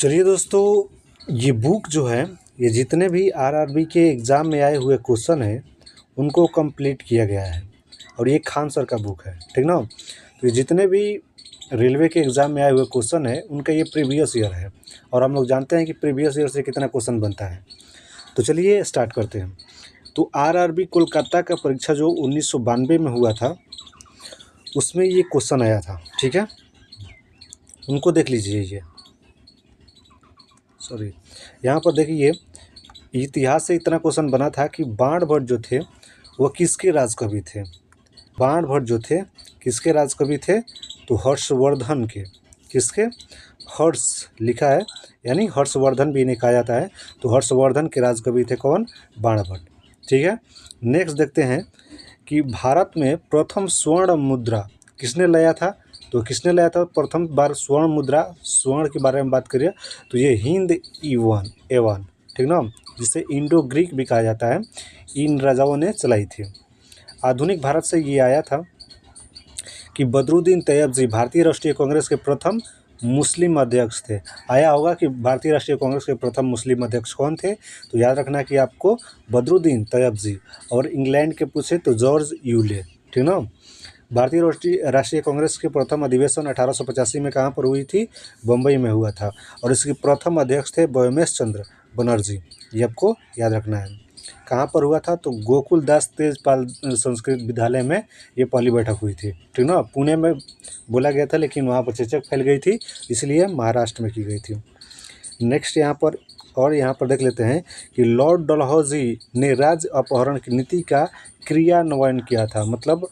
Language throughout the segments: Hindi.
चलिए दोस्तों, ये बुक जो है, ये जितने भी आरआरबी के एग्ज़ाम में आए हुए क्वेश्चन हैं उनको कंप्लीट किया गया है और ये खान सर का बुक है, ठीक ना। तो ये जितने भी रेलवे के एग्ज़ाम में आए हुए क्वेश्चन हैं उनका ये प्रीवियस ईयर है और हम लोग जानते हैं कि प्रीवियस ईयर से कितना क्वेश्चन बनता है। तो चलिए स्टार्ट करते हैं। तो आरआरबी कोलकाता का परीक्षा जो 1992 में हुआ था उसमें ये क्वेश्चन आया था, ठीक है। उनको देख लीजिए, ये सॉरी यहाँ पर देखिए, इतिहास से इतना क्वेश्चन बना था कि बाण भट्ट जो थे वो किसके राजकवि थे। बाण भट्ट जो थे किसके राजकवि थे, तो हर्षवर्धन के। किसके? हर्ष लिखा है, यानी हर्षवर्धन भी इन्हें कहा जाता है। तो हर्षवर्धन के राजकवि थे कौन? बाण भट्ट, ठीक है। नेक्स्ट देखते हैं कि भारत में प्रथम स्वर्ण मुद्रा किसने लाया था। तो किसने लाया था प्रथम बार स्वर्ण मुद्रा? स्वर्ण के बारे में बात करिए तो ये हिंद एवन, ठीक ना, जिसे इंडो ग्रीक भी कहा जाता है, इन राजाओं ने चलाई थी। आधुनिक भारत से ये आया था कि बदरुद्दीन तैयबजी भारतीय राष्ट्रीय कांग्रेस के प्रथम मुस्लिम अध्यक्ष थे। आया होगा कि भारतीय राष्ट्रीय कांग्रेस के प्रथम मुस्लिम अध्यक्ष कौन थे, तो याद रखना कि आपको बदरुद्दीन तैयबजी, और इंग्लैंड के पूछे तो जॉर्ज यूले, ठीक ना। भारतीय राष्ट्रीय कांग्रेस के प्रथम अधिवेशन 1885 में कहाँ पर हुई थी? बम्बई में हुआ था और इसके प्रथम अध्यक्ष थे व्योमेश चंद्र बनर्जी। ये आपको याद रखना है। कहाँ पर हुआ था? तो गोकुल दास तेजपाल संस्कृत विद्यालय में ये पहली बैठक हुई थी, ठीक ना। पुणे में बोला गया था लेकिन वहाँ पर चेचक फैल गई थी, इसलिए महाराष्ट्र में की गई थी। नेक्स्ट यहाँ पर देख लेते हैं कि लॉर्ड डलहौजी ने राज्य अपहरण की नीति का क्रियान्वयन किया था। मतलब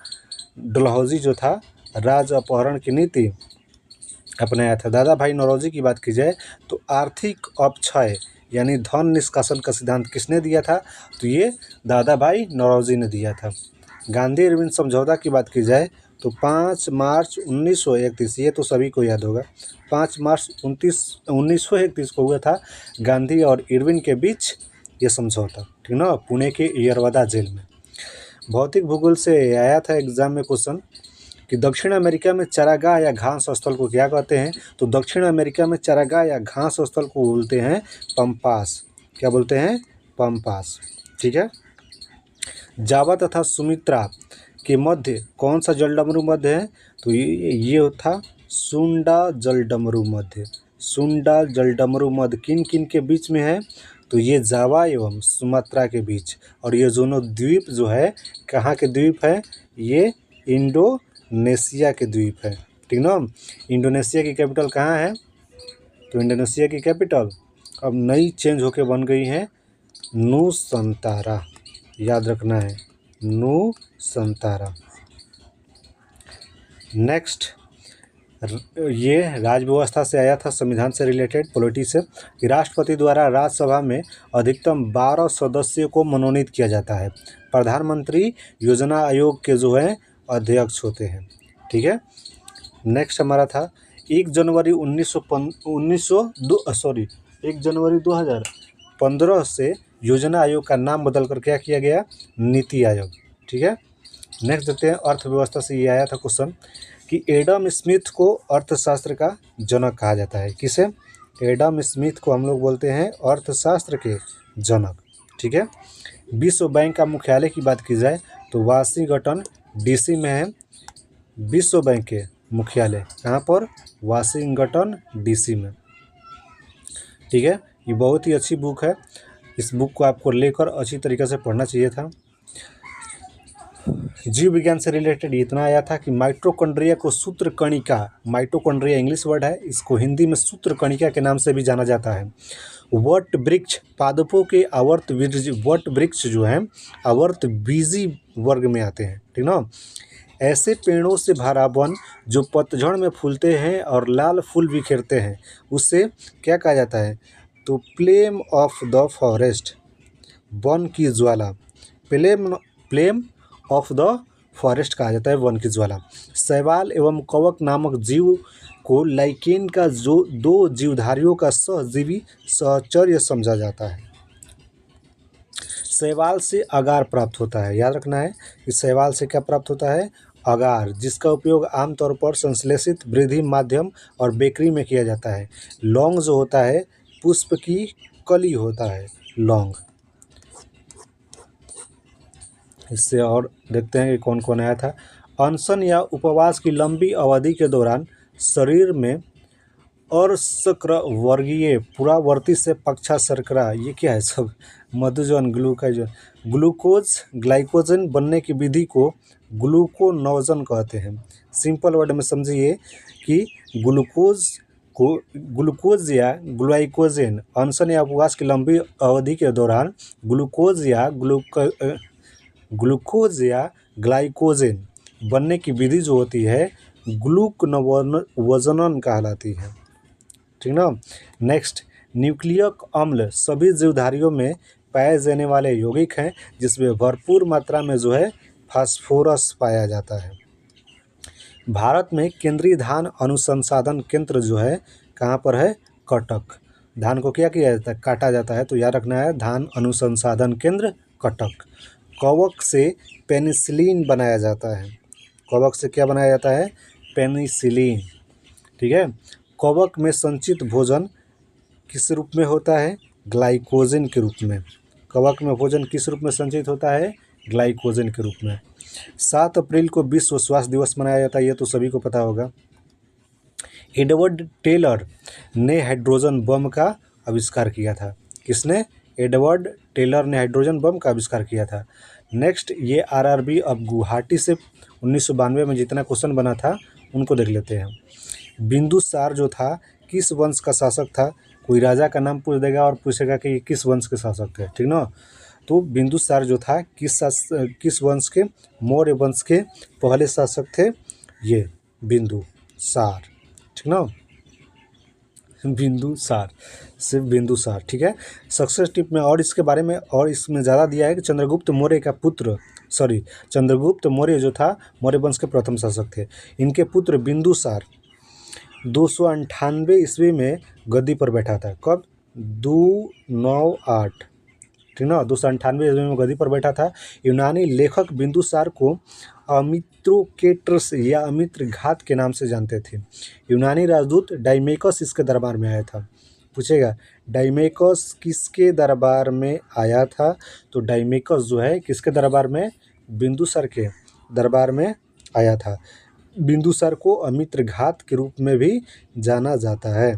डलहौजी जो था राज्य अपहरण की नीति अपनाया था। दादा भाई नौरोजी की बात की जाए तो आर्थिक अपक्षय यानी धन निष्कासन का सिद्धांत किसने दिया था? तो ये दादा भाई नौरोजी ने दिया था। गांधी इरविन समझौता की बात की जाए तो 5 मार्च 1931, ये तो सभी को याद होगा, 5 मार्च 1931 को हुआ था गांधी और इरविन के बीच ये समझौता, ठीक ना, पुणे के यरवदा जेल में। भौतिक भूगोल से आया था एग्जाम में क्वेश्चन कि दक्षिण अमेरिका में चारागाह या घास स्थल को क्या कहते हैं। तो दक्षिण अमेरिका में चारागाह या घास स्थल को बोलते हैं पम्पास। क्या बोलते हैं? पम्पास, ठीक है। जावा तथा सुमित्रा के मध्य कौन सा जलडमरू मध्य है? तो ये था सुंडा जलडमरू मध्य। सुंडा जलडमरू मध्य किन किन के बीच में है? तो ये जावा एवं सुमात्रा के बीच। और ये दोनों द्वीप जो है कहाँ के द्वीप है? ये इंडोनेशिया के द्वीप है, ठीक ना। इंडोनेशिया की कैपिटल कहाँ है? तो इंडोनेशिया की कैपिटल अब नई चेंज होके बन गई है नुसंतारा। याद रखना है, नुसंतारा। नेक्स्ट, ये राज व्यवस्था से आया था, संविधान से रिलेटेड, पॉलिटी से, कि राष्ट्रपति द्वारा राज्यसभा में अधिकतम 12 सदस्यों को मनोनीत किया जाता है। प्रधानमंत्री योजना आयोग के जो है अध्यक्ष होते हैं, ठीक है। नेक्स्ट हमारा था 1 जनवरी 2015 से योजना आयोग का नाम बदलकर क्या किया गया? नीति आयोग, ठीक है। नेक्स्ट देखते हैं, अर्थव्यवस्था से ये आया था क्वेश्चन कि एडम स्मिथ को अर्थशास्त्र का जनक कहा जाता है। किसे? एडम स्मिथ को हम लोग बोलते हैं अर्थशास्त्र के जनक, ठीक है। विश्व बैंक का मुख्यालय की बात की जाए तो वाशिंगटन डीसी में है विश्व बैंक के मुख्यालय। कहाँ पर? वाशिंगटन डीसी में, ठीक है। ये बहुत ही अच्छी बुक है, इस बुक को आपको लेकर अच्छी तरीके से पढ़ना चाहिए था। जीव विज्ञान से रिलेटेड इतना आया था कि माइटोकॉन्ड्रिया को सूत्रकणिका, माइटोकॉन्ड्रिया इंग्लिश वर्ड है, इसको हिंदी में सूत्रकणिका के नाम से भी जाना जाता है। वट वृक्ष, पादपों के आवर्त वट वृक्ष जो हैं आवर्त बीजी वर्ग में आते हैं, ठीक ना। ऐसे पेड़ों से भरा वन जो पतझड़ में फूलते हैं और लाल फूल बिखेरते हैं उसे क्या कहा जाता है? तो flame of the forest, one की ज्वाला। फ्लेम ऑफ द फॉरेस्ट कहा जाता है वन की ज्वाला। शैवाल एवं कवक नामक जीव को लाइकेन का जो 2 जीवधारियों का सहजीवी सहचर्य समझा जाता है। शैवाल से अगार प्राप्त होता है। याद रखना है कि शैवाल से क्या प्राप्त होता है? अगार, जिसका उपयोग आमतौर पर संश्लेषित वृद्धि माध्यम और बेकरी में किया जाता है। लौंग जो होता है पुष्प की कली होता है लौंग। इससे और देखते हैं कि कौन कौन आया था। अनशन या उपवास की लंबी अवधि के दौरान शरीर में अर्शक्रवर्गीय पुरावर्ती से पक्षा शर्करा, ये क्या है सब, मधुजन, ग्लूकोज ग्लाइकोजन बनने की विधि को ग्लूकोनोजन कहते हैं। सिंपल वर्ड में समझिए कि ग्लूकोज या ग्लाइकोजन अनशन या उपवास की लंबी अवधि के दौरान ग्लूकोज या ग्लाइकोजन बनने की विधि जो होती है ग्लूकोनोजन कहलाती है। ठीक ना। नेक्स्ट, न्यूक्लियक अम्ल सभी जीवधारियों में पाए जाने वाले यौगिक हैं जिसमें भरपूर मात्रा में जो है फास्फोरस पाया जाता है। भारत में केंद्रीय धान अनुसंधान केंद्र जो है कहाँ पर है? कटक। धान को क्या किया जाता है? काटा जाता है, तो याद रखना है धान अनुसंधान केंद्र कटक। कवक से पेनिसिलिन बनाया जाता है। कवक से क्या बनाया जाता है? पेनिसिलिन। ठीक है। कवक में संचित भोजन किस रूप में होता है? ग्लाइकोजन के रूप में। कवक में भोजन किस रूप में संचित होता है? ग्लाइकोजन के रूप में। 7 अप्रैल को विश्व स्वास्थ्य दिवस मनाया जाता है, ये तो सभी को पता होगा। एडवर्ड टेलर ने हाइड्रोजन बम का आविष्कार किया था। किसने? एडवर्ड टेलर ने हाइड्रोजन बम का आविष्कार किया था। नेक्स्ट, ये आरआरबी अब गुवाहाटी से 1992 में जितना क्वेश्चन बना था उनको देख लेते हैं। बिंदुसार जो था किस वंश का शासक था? कोई राजा का नाम पूछ देगा और पूछेगा कि किस वंश के शासक थे। ठीक ना। तो बिंदुसार जो था किस वंश के? मौर्य वंश के पहले शासक थे ये बिंदुसार। ठीक ना। बिंदुसार, सिर्फ बिंदुसार। ठीक है। सक्सेस टिप में और इसके बारे में और इसमें ज़्यादा दिया है कि चंद्रगुप्त मौर्य जो था मौर्य वंश के प्रथम शासक थे। इनके पुत्र बिंदुसार 298 ईस्वी में गद्दी पर बैठा था। कब? 298। ठीक ना। 298 ईस्वी में गद्दी पर बैठा था। यूनानी लेखक बिंदुसार को अमित्रोकेट्रस या अमित्र घात के नाम से जानते थे। यूनानी राजदूत डाइमेकस इसके दरबार में आया था। पूछेगा डाइमेकस किसके दरबार में आया था? तो डाइमेकस जो है किसके दरबार में? बिंदुसार के दरबार में आया था। बिंदुसार को अमित्र घात के रूप में भी जाना जाता है।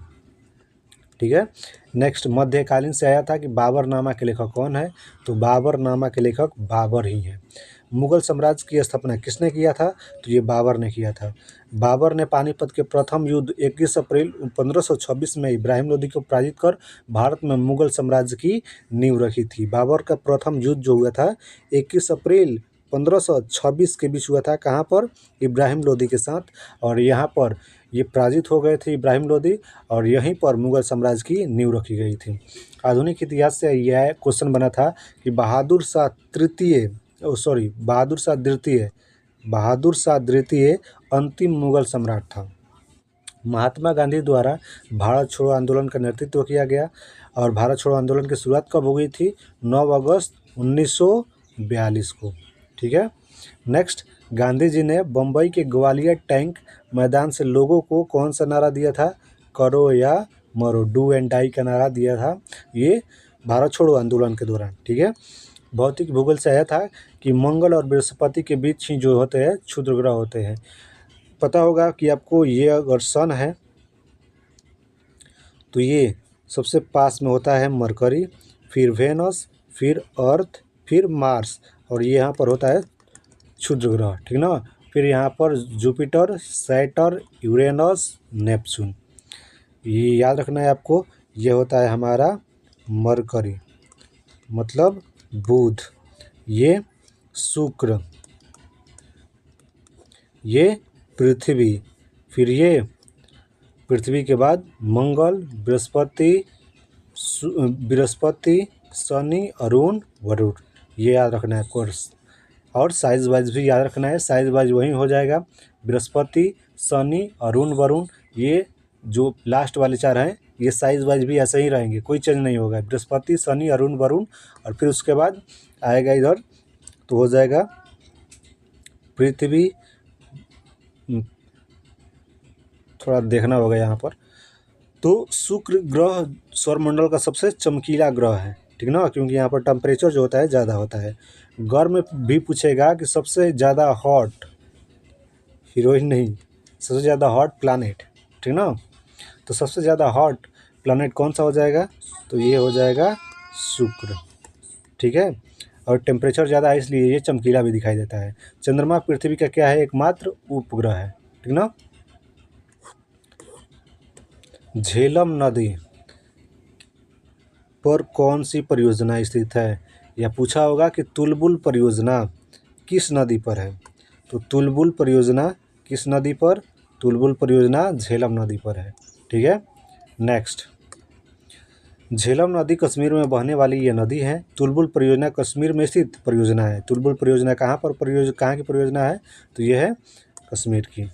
ठीक है। नेक्स्ट, मध्यकालीन से आया था कि बाबरनामा के लेखक कौन है? तो बाबरनामा के लेखक बाबर ही हैं। मुगल साम्राज्य की स्थापना किसने किया था? तो ये बाबर ने किया था। बाबर ने पानीपत के प्रथम युद्ध 21 अप्रैल 1526 में इब्राहिम लोदी को पराजित कर भारत में मुगल साम्राज्य की नींव रखी थी। बाबर का प्रथम युद्ध जो हुआ था 21 अप्रैल 1526 के बीच हुआ था। कहाँ पर? इब्राहिम लोदी के साथ। और यहाँ पर ये पराजित हो गए थे इब्राहिम लोदी और यहीं पर मुगल साम्राज्य की नींव रखी गई थी। आधुनिक इतिहास से यह क्वेश्चन बना था कि बहादुर शाह द्वितीय अंतिम मुगल सम्राट था। महात्मा गांधी द्वारा भारत छोड़ो आंदोलन का नेतृत्व किया गया और भारत छोड़ो आंदोलन की शुरुआत कब हो गई थी? 9 अगस्त 1942 को। ठीक है। नेक्स्ट, गांधी जी ने बम्बई के ग्वालियर टैंक मैदान से लोगों को कौन सा नारा दिया था? करो या मरो, डू एंड डाई का नारा दिया था ये भारत छोड़ो आंदोलन के दौरान। ठीक है। भौतिक भूगोल से आया था कि मंगल और बृहस्पति के बीच ही जो होते हैं क्षुद्र ग्रह होते हैं। पता होगा कि आपको ये अगर सन है तो ये सबसे पास में होता है मरकरी, फिर वेनस, फिर अर्थ, फिर मार्स और ये यहाँ पर होता है क्षुद्र ग्रह। ठीक ना। फिर यहाँ पर जुपिटर, सैटर्न, यूरेनस, नेपच्यून, ये याद रखना है आपको। ये होता है हमारा मरकरी मतलब बुध, ये शुक्र, ये पृथ्वी, फिर ये पृथ्वी के बाद मंगल, बृहस्पति, शनि, अरुण, वरुण, ये याद रखना है कोर्स। और साइज वाइज भी याद रखना है। साइज वाइज वही हो जाएगा बृहस्पति, शनि, अरुण, वरुण। ये जो लास्ट वाले 4 हैं ये साइज वाइज भी ऐसे ही रहेंगे, कोई चेंज नहीं होगा। बृहस्पति, शनि, अरुण, वरुण और फिर उसके बाद आएगा इधर तो हो जाएगा पृथ्वी, थोड़ा देखना होगा यहाँ पर। तो शुक्र ग्रह सौरमंडल का सबसे चमकीला ग्रह है, ठीक ना, क्योंकि यहाँ पर टेम्परेचर जो होता है ज़्यादा होता है। गर्म भी पूछेगा कि सबसे ज़्यादा हॉट, हीरोइन नहीं, सबसे ज़्यादा हॉट प्लानेट, ठीक ना। तो सबसे ज़्यादा हॉट प्लानेट कौन सा हो जाएगा, तो ये हो जाएगा शुक्र, ठीक है। और टेम्परेचर ज़्यादा है इसलिए ये चमकीला भी दिखाई देता है। चंद्रमा पृथ्वी का क्या है, एकमात्र उपग्रह है, ठीक ना। झेलम नदी पर कौन सी परियोजना स्थित है, या पूछा होगा कि तुलबुल परियोजना किस नदी पर है, तो तुलबुल परियोजना किस नदी पर, तुलबुल परियोजना झेलम नदी पर है, ठीक है। नेक्स्ट, झेलम नदी कश्मीर में बहने वाली ये नदी है। तुलबुल परियोजना कश्मीर में स्थित परियोजना है। तुलबुल परियोजना कहाँ की परियोजना है, तो ये है कश्मीर की।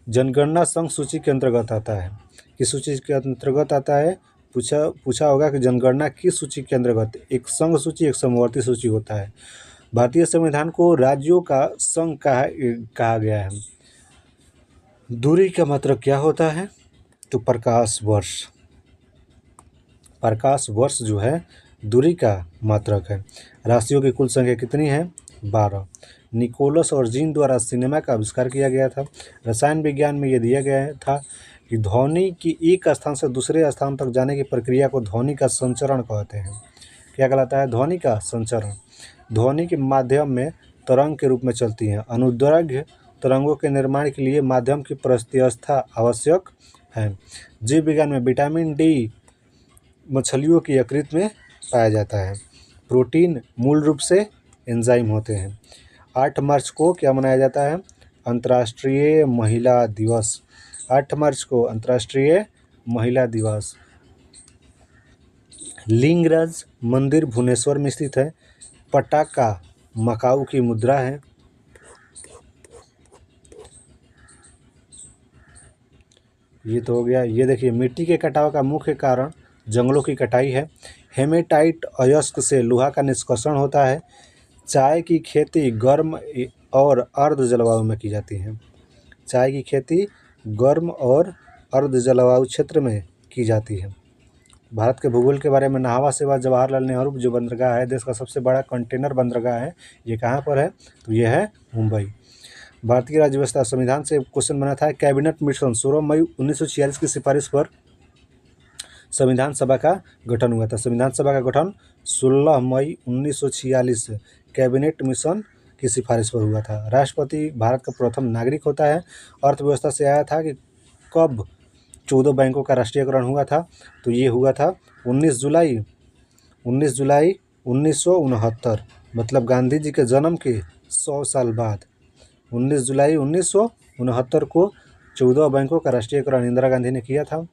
जनगणना संघ सूची के अंतर्गत आता है, किस सूची के अंतर्गत आता है, पूछा होगा कि जनगणना किस सूची के अंतर्गत, एक संघ सूची एक समवर्ती सूची होता है। भारतीय संविधान को राज्यों का संघ कहा गया है। दूरी का मतलब क्या होता है, तो प्रकाश वर्ष, प्रकाश वर्ष जो है दूरी का मात्रक है। राशियों की कुल संख्या कितनी है, 12। निकोलस और जीन द्वारा सिनेमा का आविष्कार किया गया था। रसायन विज्ञान में यह दिया गया था कि ध्वनि की एक स्थान से दूसरे स्थान तक जाने की प्रक्रिया को ध्वनि का संचरण कहते हैं। क्या कहलाता है, ध्वनि का संचरण। ध्वनि के माध्यम में तरंग के रूप में चलती हैं। अनुदैर्घ्य तरंगों के निर्माण के लिए माध्यम की प्रत्यवस्था आवश्यक है। जीव विज्ञान में विटामिन डी मछलियों की यकृत में पाया जाता है। प्रोटीन मूल रूप से एंजाइम होते हैं। 8 मार्च को क्या मनाया जाता है, अंतर्राष्ट्रीय महिला दिवस। 8 मार्च को अंतर्राष्ट्रीय महिला दिवस। लिंगराज मंदिर भुवनेश्वर में स्थित है। पटाका मकाऊ की मुद्रा है। ये तो हो गया। ये देखिए, मिट्टी के कटाव का मुख्य कारण जंगलों की कटाई है। हेमेटाइट अयस्क से लोहा का निष्कर्षण होता है। चाय की खेती गर्म और अर्ध जलवायु में की जाती है। चाय की खेती गर्म और अर्ध जलवायु क्षेत्र में की जाती है। भारत के भूगोल के बारे में, नाहवा सेवा जवाहरलाल नेहरू जो बंदरगाह है, देश का सबसे बड़ा कंटेनर बंदरगाह है, ये कहाँ पर है, तो ये है मुंबई। भारतीय राज्य व्यवस्था संविधान से क्वेश्चन बना था। कैबिनेट मिशन 16 मई 1946 की सिफारिश पर संविधान सभा का गठन हुआ था। संविधान सभा का गठन 16 मई 1946 कैबिनेट मिशन की सिफारिश पर हुआ था। राष्ट्रपति भारत का प्रथम नागरिक होता है। अर्थव्यवस्था से आया था कि कब 14 बैंकों का राष्ट्रीयकरण हुआ था, तो ये हुआ था 19 जुलाई 1969, मतलब गांधी जी के जन्म के 100 साल बाद 19 जुलाई 1969 को 14 बैंकों का राष्ट्रीयकरण इंदिरा गांधी ने किया था।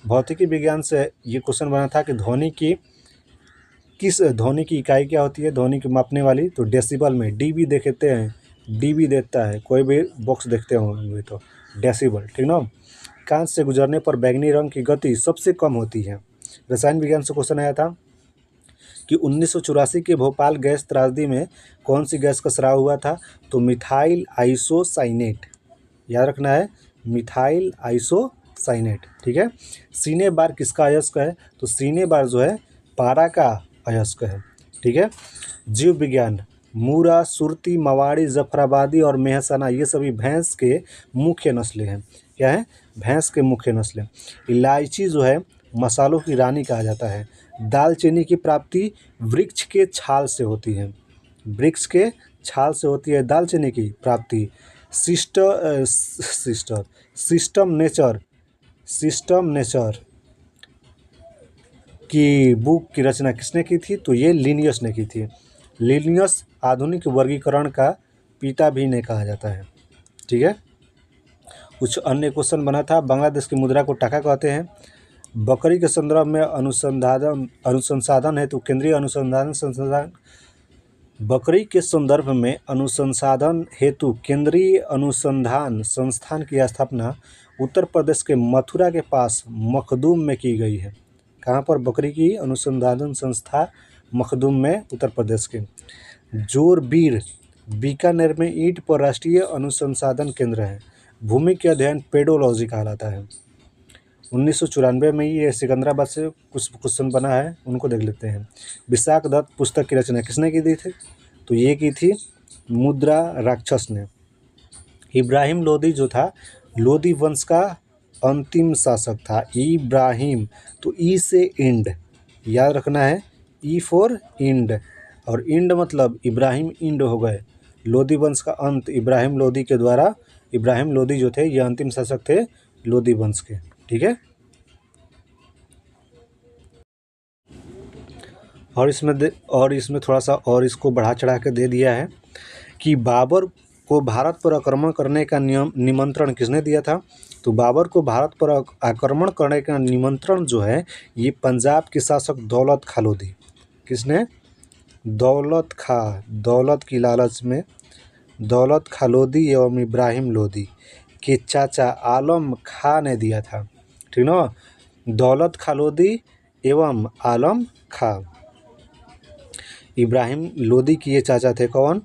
भौतिकी विज्ञान से ये क्वेश्चन बना था कि ध्वनि की इकाई क्या होती है, ध्वनि की मापने वाली, तो डेसिबल में डीबी देखते हैं, डीबी देता है, कोई भी बॉक्स देखते होंगे तो डेसिबल, ठीक ना। कांच से गुजरने पर बैंगनी रंग की गति सबसे कम होती है। रसायन विज्ञान से क्वेश्चन आया था कि 1984 के भोपाल गैस त्रासदी में कौन सी गैस का स्राव हुआ था, तो मिथाइल आइसोसाइनेट, याद रखना है, मिथाइल आइसोसाइनेट, ठीक है। सीने बार किसका अयस्क है, तो सीने बार जो है पारा का अयस्क है, ठीक है। जीव विज्ञान, मूरा, सुरती, मवाड़ी, जफराबादी और मेहसाना ये सभी भैंस के मुख्य नस्लें हैं। क्या है, भैंस के मुख्य नस्लें। इलायची जो है मसालों की रानी कहा जाता है। दालचीनी की प्राप्ति वृक्ष के छाल से होती है। वृक्ष के छाल से होती है दालचीनी की प्राप्ति। सिस्टम नेचर की बुक की रचना किसने की थी, तो ये लिनियस ने की थी। लिनियस आधुनिक वर्गीकरण का पिता भी ने कहा जाता है, ठीक है। कुछ अन्य क्वेश्चन बना था। बांग्लादेश की मुद्रा को टाका कहते हैं। बकरी के संदर्भ में अनुसंधान है तो केंद्रीय अनुसंधान संस्थान, बकरी के संदर्भ में अनुसंधान हेतु केंद्रीय अनुसंधान संस्थान की स्थापना उत्तर प्रदेश के मथुरा के पास मखदूम में की गई है। कहाँ पर, बकरी की अनुसंधान संस्था मखदूम में, उत्तर प्रदेश के। जोरबीर बीकानेर में ईंट पर राष्ट्रीय अनुसंधान केंद्र है। भूमि के अध्ययन पेडोलॉजी कहलाता है। 1994 में ये सिकंदराबाद से कुछ क्वेश्चन बना है, उनको देख लेते हैं। विशाख दत्त पुस्तक की रचना किसने की थी? तो ये की थी मुद्रा राक्षस ने। इब्राहिम लोदी जो था, लोदी वंश का अंतिम शासक था। इब्राहिम, तो ई से इंड याद रखना है, ई फॉर इंड, और इंड मतलब इब्राहिम इंड हो गए। लोदी वंश का अंत इब्राहिम लोदी के द्वारा, इब्राहिम लोदी जो थे ये अंतिम शासक थे लोदी वंश के। ठीक है, और इसमें थोड़ा सा और इसको बढ़ा चढ़ा के दे दिया है कि बाबर को भारत पर आक्रमण करने का निमंत्रण किसने दिया था? तो बाबर को भारत पर आक्रमण करने का निमंत्रण जो है ये पंजाब के शासक दौलत खां लोधी। किसने? दौलत की लालच में दौलत खां लोधी एवं इब्राहिम लोधी के चाचा आलम खां ने दिया था। ठीक ना, दौलत खां लोधी एवं आलम खां। इब्राहिम लोदी के ये चाचा थे कौन?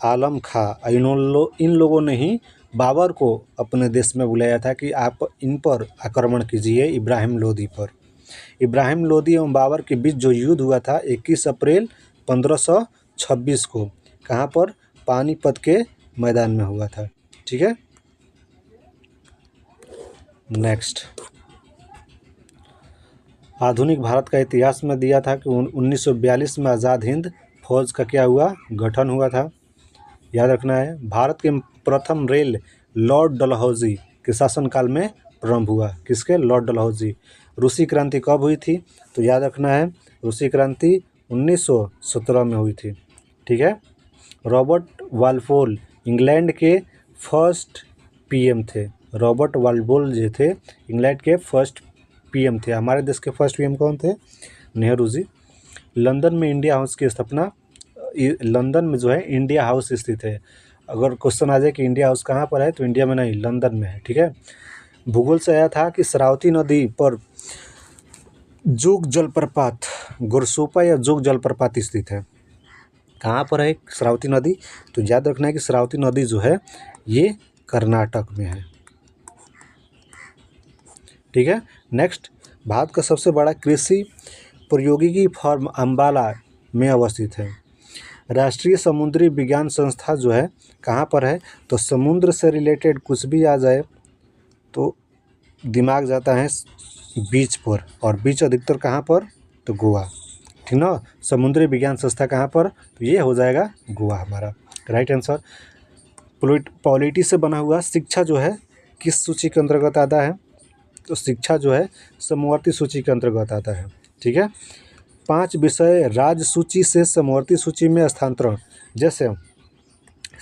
आलम खां। इन लोगों ने ही बाबर को अपने देश में बुलाया था कि आप इन पर आक्रमण कीजिए, इब्राहिम लोदी पर। इब्राहिम लोदी एवं बाबर के बीच जो युद्ध हुआ था 21 अप्रैल 1526 को, कहाँ पर? पानीपत के मैदान में हुआ था। ठीक है, नेक्स्ट, आधुनिक भारत का इतिहास में दिया था कि 1942 में आज़ाद हिंद फौज का क्या हुआ? गठन हुआ था। याद रखना है। भारत के प्रथम रेल लॉर्ड डलहौजी के शासनकाल में प्रारंभ हुआ। किसके? लॉर्ड डलहौजी। रूसी क्रांति कब हुई थी? तो याद रखना है, रूसी क्रांति 1917 में हुई थी। ठीक है, रॉबर्ट वालपोल इंग्लैंड के फर्स्ट पीएम थे। रॉबर्ट वालपोल जो थे इंग्लैंड के फर्स्ट पीएम थे। हमारे देश के फर्स्ट पीएम कौन थे? नेहरू जी। लंदन में इंडिया हाउस की स्थापना, लंदन में जो है इंडिया हाउस स्थित है। अगर क्वेश्चन आ जाए कि इंडिया हाउस कहाँ पर है, तो इंडिया में नहीं, लंदन में है। ठीक है, भूगोल से आया था कि शरावती नदी पर जोग जलप्रपात, गुरसोपा या जोग जलप्रपात स्थित है। कहाँ पर है शरावती नदी? तो याद रखना है कि शरावती नदी जो है ये कर्नाटक में है। ठीक है, नेक्स्ट, भारत का सबसे बड़ा कृषि प्रौद्योगिकी फर्म अंबाला में अवस्थित है। राष्ट्रीय समुद्री विज्ञान संस्था जो है कहाँ पर है? तो समुद्र से रिलेटेड कुछ भी आ जाए तो दिमाग जाता है बीच पर, और बीच अधिकतर कहाँ पर? तो गोवा। ठीक ना, समुद्री विज्ञान संस्था कहाँ पर? तो ये हो जाएगा गोवा हमारा राइट आंसर। पॉलिटी से बना हुआ शिक्षा जो है किस सूची के अंतर्गत आता है? तो शिक्षा जो है समवर्ती सूची के अंतर्गत आता है। ठीक है, 5 विषय राज्य सूची से समवर्ती सूची में स्थानांतरण, जैसे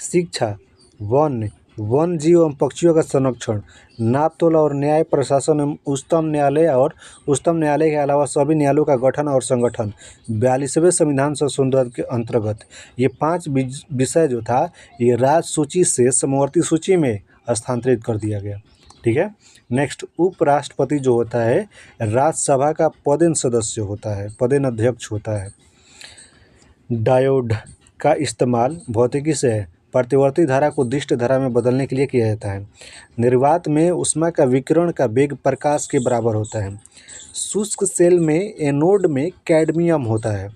शिक्षा, वन जीव एवं पक्षियों का संरक्षण, नाप तोल और न्याय प्रशासन एवं उच्चतम न्यायालय और उच्चतम न्यायालय के अलावा सभी न्यायालयों का गठन और संगठन 42वें संविधान संशोधन के अंतर्गत। ये 5 विषय जो था ये राज्य सूची से समवर्ती सूची में स्थानांतरित कर दिया गया। ठीक है, नेक्स्ट, उपराष्ट्रपति जो होता है राज्यसभा का पदेन सदस्य होता है, पदेन अध्यक्ष होता है। डायोड का इस्तेमाल भौतिकी से प्रतिवर्ती धारा को दिष्ट धारा में बदलने के लिए किया जाता है। निर्वात में ऊष्मा का विकिरण का वेग प्रकाश के बराबर होता है। शुष्क सेल में एनोड में कैडमियम होता है।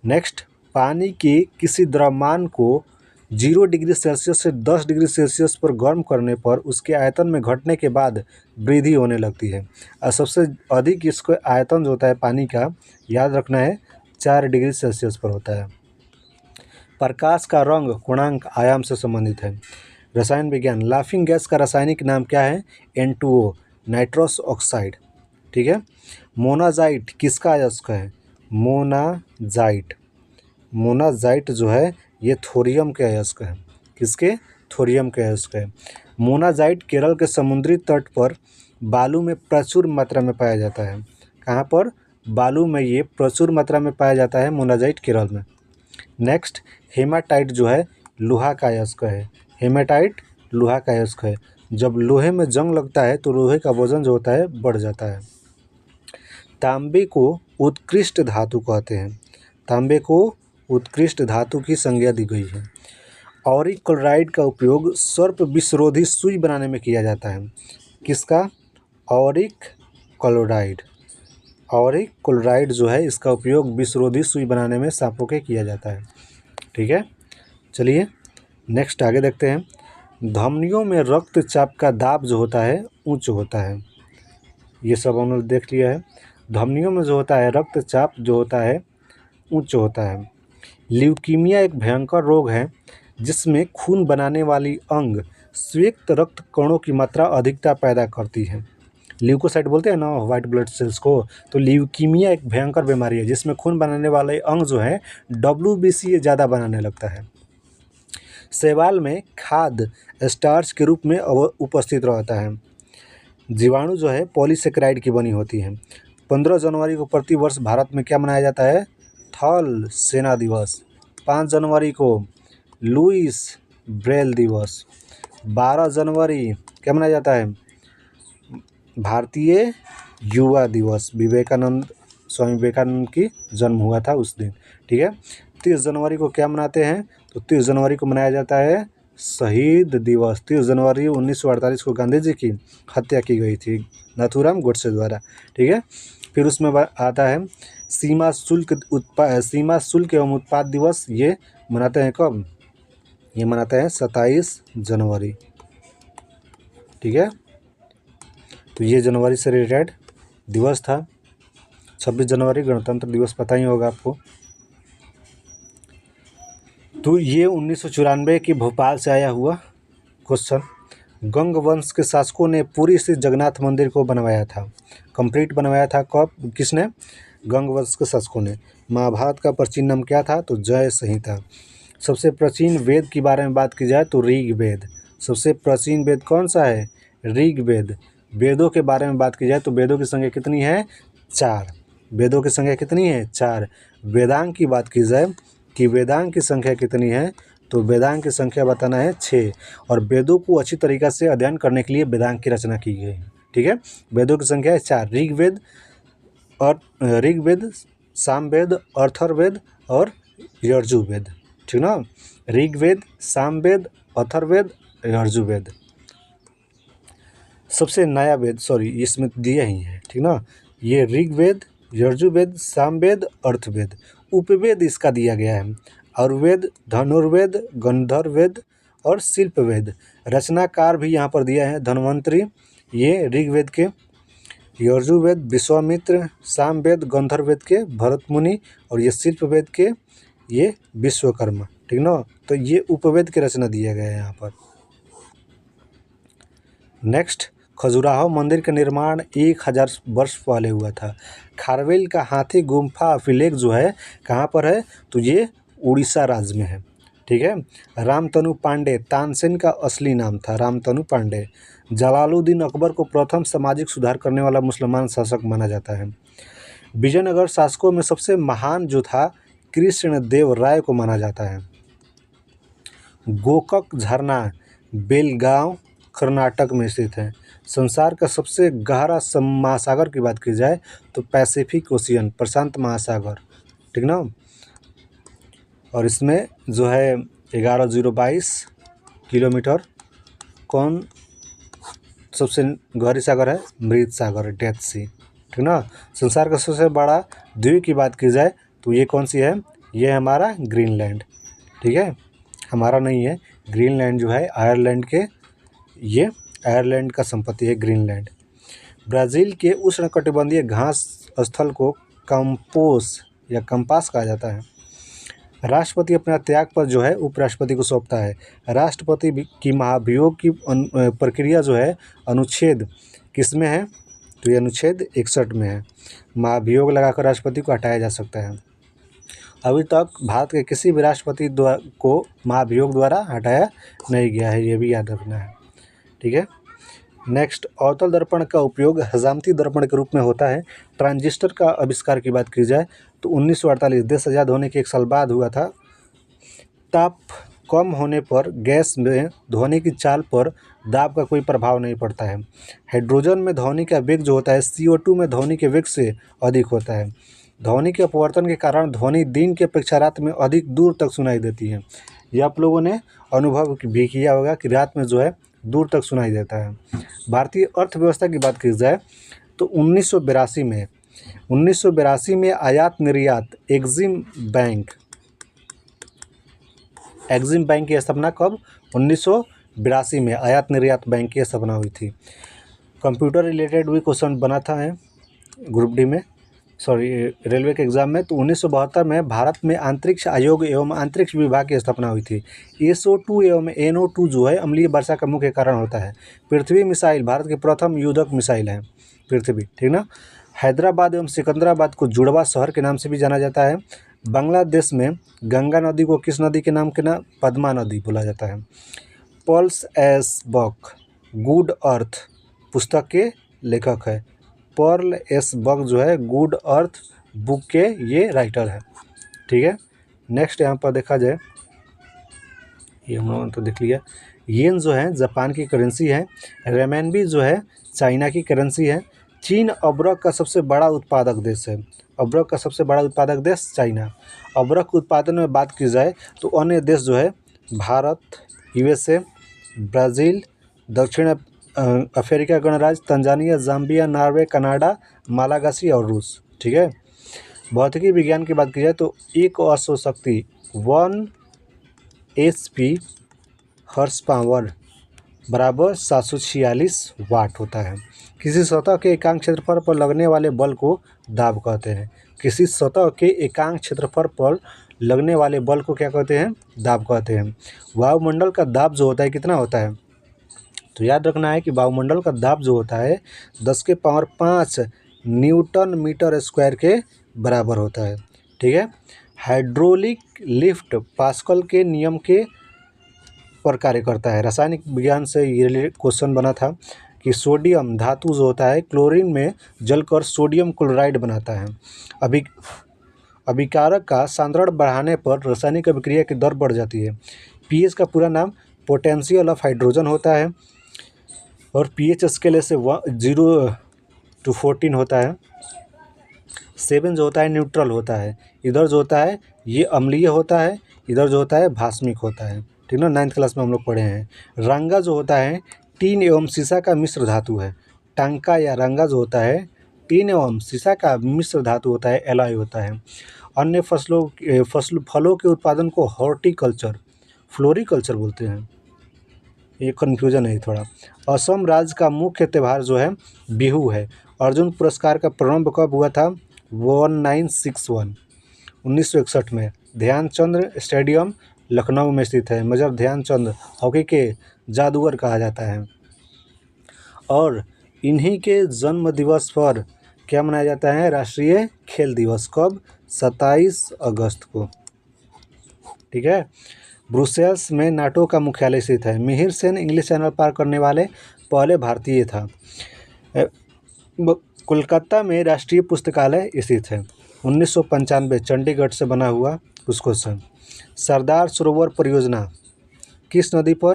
नेक्स्ट, पानी के किसी द्रव्यमान को 0 डिग्री सेल्सियस से 10 डिग्री सेल्सियस पर गर्म करने पर उसके आयतन में घटने के बाद वृद्धि होने लगती है। और सबसे अधिक इसको आयतन जो होता है पानी का, याद रखना है, 4 डिग्री सेल्सियस पर होता है। प्रकाश का रंग गुणांक आयाम से संबंधित है। रसायन विज्ञान, लाफिंग गैस का रासायनिक नाम क्या है? N2O, nitrous oxide. ठीक है, मोनाजाइट किसका अयस्क है? मोनाजाइट जो है ये थोरियम के अयस्क है। किसके? थोरियम के अयस्क है। मोनाजाइट केरल के समुद्री तट पर बालू में प्रचुर मात्रा में पाया जाता है। कहाँ पर? बालू में ये प्रचुर मात्रा में पाया जाता है मोनाजाइट, केरल में। नेक्स्ट, हेमाटाइट जो है लोहा का अयस्क है। हेमाटाइट लोहा का अयस्क है। जब लोहे में जंग लगता है तो लोहे का वजन जो होता है बढ़ जाता है। तांबे को उत्कृष्ट धातु कहते हैं। तांबे को उत्कृष्ट धातु की संज्ञा दी गई है। ऑरिक क्लोराइड का उपयोग सर्प विषरोधी सुई बनाने में किया जाता है। किसका? ऑरिक क्लोराइड। ऑरिक क्लोराइड जो है इसका उपयोग विषरोधी सुई बनाने में सांपों के किया जाता है। ठीक है, चलिए नेक्स्ट आगे देखते हैं। धमनियों में रक्तचाप का दाब जो होता है उच्च होता है। ये सब हमने देख लिया है। धमनियों में जो होता है रक्तचाप जो होता है उच्च होता है। ल्यूकीमिया एक भयंकर रोग है जिसमें खून बनाने वाली अंग श्वेत रक्त कणों की मात्रा अधिकता पैदा करती है। ल्यूकोसाइट बोलते हैं ना वाइट ब्लड सेल्स को। तो ल्यूकीमिया एक भयंकर बीमारी है जिसमें खून बनाने वाले अंग जो है WBC ज़्यादा बनाने लगता है। शैवाल में खाद्य स्टार्च के रूप में उपस्थित रहता है। जीवाणु जो है पॉलीसेकेराइड की बनी होती है। 15 जनवरी को प्रतिवर्ष भारत में क्या मनाया जाता है? थल सेना दिवस। 5 जनवरी को लुईस ब्रेल दिवस। 12 जनवरी क्या मनाया जाता है? भारतीय युवा दिवस। स्वामी विवेकानंद की जन्म हुआ था उस दिन। ठीक है। 30 जनवरी को क्या मनाते हैं? तो 30 जनवरी को मनाया जाता है शहीद दिवस। 30 जनवरी 1948 को गांधी जी की हत्या की गई थी नाथूराम गोडसे द्वारा। ठीक है। फिर उसमें आता है सीमा शुल्क एवं उत्पाद दिवस। ये मनाते हैं कब? ये मनाते हैं 27 जनवरी। ठीक है। तो ये जनवरी से रिलेटेड दिवस था। 26 जनवरी गणतंत्र दिवस पता ही होगा आपको। तो ये 1994 की भोपाल से आया हुआ क्वेश्चन। गंग वंश के शासकों ने पुरी स्थित जगन्नाथ मंदिर को बनवाया था। कंप्लीट बनवाया था कब? किसने? गंग वंश के शासकों ने। महाभारत का प्राचीन नाम क्या था? तो जय संहिता। सबसे प्राचीन वेद के बारे में बात की जाए तो ऋग्वेद। सबसे प्राचीन वेद कौन सा है? ऋग्वेद। वेदों के बारे में बात की जाए तो वेदों की संख्या कितनी है? 4। वेदों की संख्या कितनी है? 4। वेदांग की बात की जाए कि वेदांग की संख्या कितनी है तो वेदांग की संख्या बताना है 6। और वेदों को अच्छी तरीक़ा से अध्ययन करने के लिए वेदांग की रचना की गई। ठीक है। वेदों की संख्या है 4। ऋग्वेद, सामवेद, अथर्ववेद और यजुर्वेद। ठीक ना। ऋग्वेद, सामवेद, अथर्ववेद, यजुर्वेद। सबसे नया वेद, सॉरी इसमें दिया ही है। ठीक ना। ये ऋग्वेद, यजुर्वेद, सामवेद, अर्थवेद। उपवेद इसका दिया गया है। आयुर्वेद, धनुर्वेद, गंधर्ववेद और शिल्पवेद। रचनाकार भी यहाँ पर दिया है धन्वंतरी ये ऋग्वेद के, यजुर्वेद विश्वामित्र, सामवेद गंधर्ववेद के भरतमुनि और ये शिल्पवेद के ये विश्वकर्मा। ठीक ना। तो ये उपवेद की रचना दिया गया है यहाँ पर। नेक्स्ट, खजुराहो मंदिर का निर्माण 1000 वर्ष पहले हुआ था। खारवेल का हाथी गुम्फा अभिलेख जो है कहाँ पर है? तो ये उड़ीसा राज्य में है। ठीक है। रामतनु पांडे तानसेन का असली नाम था, रामतनु पांडे। जलालुद्दीन अकबर को प्रथम सामाजिक सुधार करने वाला मुसलमान शासक माना जाता है। विजयनगर शासकों में सबसे महान जो था कृष्णदेव राय को माना जाता है। गोकक झरना बेलगांव कर्नाटक में स्थित है। संसार का सबसे गहरा महासागर की बात की जाए तो पैसिफिक ओशियन, प्रशांत महासागर। ठीक ना। और इसमें जो है 11,022 किलोमीटर। कौन सबसे गहरी सागर है? मृत सागर, डेथ सी। ठीक ना। संसार का सबसे बड़ा द्वीप की बात की जाए तो ये कौन सी है? ये हमारा ग्रीनलैंड। ठीक है। हमारा नहीं है, ग्रीनलैंड जो है आयरलैंड के, ये आयरलैंड का संपत्ति है ग्रीनलैंड। ब्राज़ील के उष्णकटिबंधीय घास स्थल को कंपोस या कंपास कहा जाता है। राष्ट्रपति अपना त्याग पर जो है उपराष्ट्रपति को सौंपता है। राष्ट्रपति की महाभियोग की प्रक्रिया जो है अनुच्छेद किसमें है? तो ये अनुच्छेद 61 में है। महाभियोग लगाकर राष्ट्रपति को हटाया जा सकता है। अभी तक भारत के किसी भी राष्ट्रपति को महाभियोग द्वारा हटाया नहीं गया है, ये भी याद रखना है। ठीक है। नेक्स्ट, अवतल दर्पण का उपयोग हजामती दर्पण के रूप में होता है। ट्रांजिस्टर का आविष्कार की बात की जाए तो 1948 देश आज़ाद होने के 1 साल बाद हुआ था। ताप कम होने पर गैस में ध्वनि की चाल पर दाब का कोई प्रभाव नहीं पड़ता है। हाइड्रोजन में ध्वनि का वेग जो होता है CO2 में ध्वनि के वेग से अधिक होता है। ध्वनि के अपवर्तन के कारण ध्वनि दिन की अपेक्षा रात में अधिक दूर तक सुनाई देती है। ये आप लोगों ने अनुभव भी किया होगा कि रात में जो है दूर तक सुनाई देता है। भारतीय अर्थव्यवस्था की बात की जाए तो 1982 में आयात निर्यात एग्जिम बैंक की स्थापना कब? 1982 में आयात निर्यात बैंक की स्थापना हुई थी। कंप्यूटर रिलेटेड भी क्वेश्चन बना था है ग्रुप डी में, रेलवे के एग्जाम में। तो 1972 में भारत में अंतरिक्ष आयोग एवं अंतरिक्ष विभाग की स्थापना हुई थी। SO2 एवं NO2 जो है अम्लीय वर्षा का मुख्य कारण होता है। पृथ्वी मिसाइल भारत की प्रथम युद्धक मिसाइल है पृथ्वी, ठीक ना। हैदराबाद एवं सिकंदराबाद को जुड़वा शहर के नाम से भी जाना जाता है। बांग्लादेश में गंगा नदी को किस नदी के नाम पद्मा नदी बोला जाता है। पॉल्स एस बक गुड अर्थ पुस्तक के लेखक है। पर्ल एस बक जो है गुड अर्थ बुक के ये राइटर है, ठीक है। नेक्स्ट यहाँ पर देखा जाए, ये हम लोगों ने तो देख लिया। येन जो है जापान की करेंसी है। रेमनबी जो है चाइना की करेंसी है। चीन अबरक का सबसे बड़ा उत्पादक देश है। अबरक का सबसे बड़ा उत्पादक देश चाइना। अबरक उत्पादन में बात की जाए तो अन्य देश जो है भारत, USA, ब्राज़ील, दक्षिण अफ्रीका गणराज्य, Tanzania, Zambia, Norway, Canada, Malagasy और रूस, ठीक है। भौतिकी विज्ञान की बात की जाए तो एक अश्व शक्ति 1 HP हॉर्स पावर बराबर 746 वाट होता है। किसी सतह के एकांक क्षेत्रफल पर लगने वाले बल को दाब कहते हैं। किसी सतह के एकांक क्षेत्रफल पर लगने वाले बल को क्या कहते हैं? दाब कहते हैं। वायुमंडल का दाब जो होता है कितना होता है? तो याद रखना है कि वायुमंडल का दाब जो होता है 10 के पावर 5 न्यूटन मीटर स्क्वायर के बराबर होता है, ठीक है। हाइड्रोलिक लिफ्ट पास्कल के नियम के पर कार्य करता है। रासायनिक विज्ञान से ये क्वेश्चन बना था कि सोडियम धातु जो होता है क्लोरीन में जलकर सोडियम क्लोराइड बनाता है। अभिकारक का सांद्रण बढ़ाने पर रासायनिक अभिक्रिया की दर बढ़ जाती है। pH का पूरा नाम पोटेंशियल ऑफ हाइड्रोजन होता है और pH स्केल से 0 to 14 होता है। 7 जो होता है न्यूट्रल होता है। इधर जो होता है ये अम्लीय होता है, इधर जो होता है भास्मिक होता है, ठीक ना। 9th क्लास में हम लोग पढ़े हैं। रंगा जो होता है टीन एवं सीसा का मिश्र धातु है। टांका या रंगा जो होता है टीन एवं सीसा का मिश्र धातु होता है, एलॉय होता है। अन्य फलों के उत्पादन को हॉर्टिकल्चर फ्लोरिकल्चर बोलते हैं। ये कन्फ्यूजन है थोड़ा। असम राज्य का मुख्य त्यौहार जो है बिहू है। अर्जुन पुरस्कार का प्रारंभ कब हुआ था? 1961 में। ध्यानचंद स्टेडियम लखनऊ में स्थित है। मेजर ध्यानचंद हॉकी के जादूगर कहा जाता है। और इन्हीं के जन्म दिवस पर क्या मनाया जाता है? राष्ट्रीय खेल दिवस। कब? 27 अगस्त को, ठीक है। ब्रुसेल्स में नाटो का मुख्यालय स्थित है। मिहिर सेन इंग्लिश चैनल पार करने वाले पहले भारतीय था। कोलकाता में राष्ट्रीय पुस्तकालय स्थित है। 1995 चंडीगढ़ से बना हुआ कुछ क्वेश्चन। सरदार सरोवर परियोजना किस नदी पर?